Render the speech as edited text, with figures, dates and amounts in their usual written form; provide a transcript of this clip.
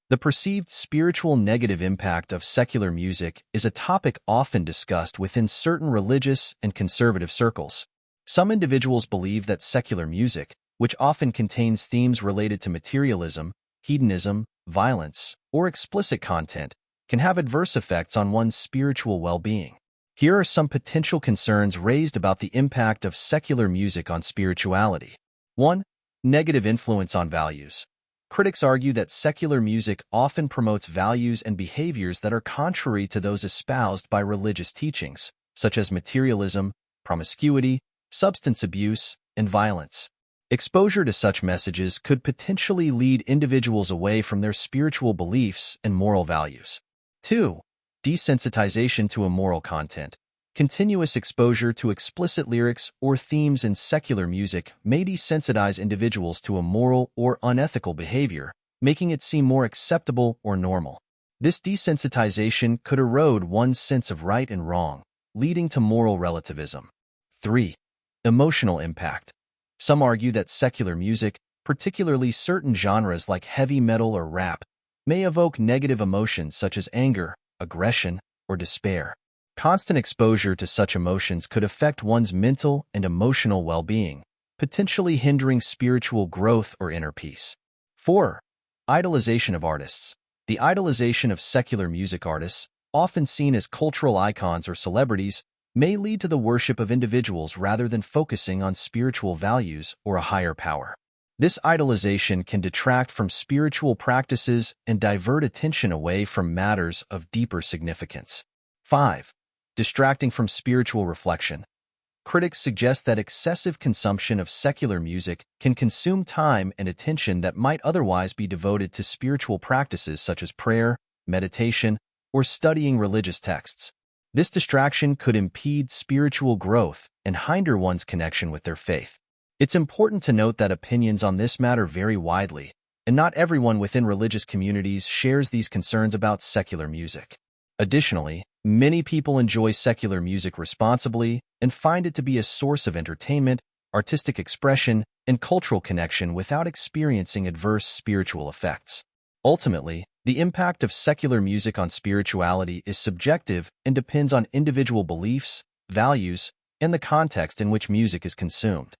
The perceived spiritual negative impact of secular music is a topic often discussed within certain religious and conservative circles. Some individuals believe that secular music, which often contains themes related to materialism, hedonism, violence, or explicit content, can have adverse effects on one's spiritual well-being. Here are some potential concerns raised about the impact of secular music on spirituality. 1. Negative influence on values. Critics argue that secular music often promotes values and behaviors that are contrary to those espoused by religious teachings, such as materialism, promiscuity, substance abuse, and violence. Exposure to such messages could potentially lead individuals away from their spiritual beliefs and moral values. 2. Desensitization to immoral content. Continuous exposure to explicit lyrics or themes in secular music may desensitize individuals to immoral or unethical behavior, making it seem more acceptable or normal. This desensitization could erode one's sense of right and wrong, leading to moral relativism. 3. Emotional impact. Some argue that secular music, particularly certain genres like heavy metal or rap, may evoke negative emotions such as anger, aggression, or despair. Constant exposure to such emotions could affect one's mental and emotional well-being, potentially hindering spiritual growth or inner peace. 4. Idolization of artists. The idolization of secular music artists, often seen as cultural icons or celebrities, may lead to the worship of individuals rather than focusing on spiritual values or a higher power. This idolization can detract from spiritual practices and divert attention away from matters of deeper significance. 5. Distracting from spiritual reflection. Critics suggest that excessive consumption of secular music can consume time and attention that might otherwise be devoted to spiritual practices such as prayer, meditation, or studying religious texts. This distraction could impede spiritual growth and hinder one's connection with their faith. It's important to note that opinions on this matter vary widely, and not everyone within religious communities shares these concerns about secular music. Additionally, many people enjoy secular music responsibly and find it to be a source of entertainment, artistic expression, and cultural connection without experiencing adverse spiritual effects. Ultimately, the impact of secular music on spirituality is subjective and depends on individual beliefs, values, and the context in which music is consumed.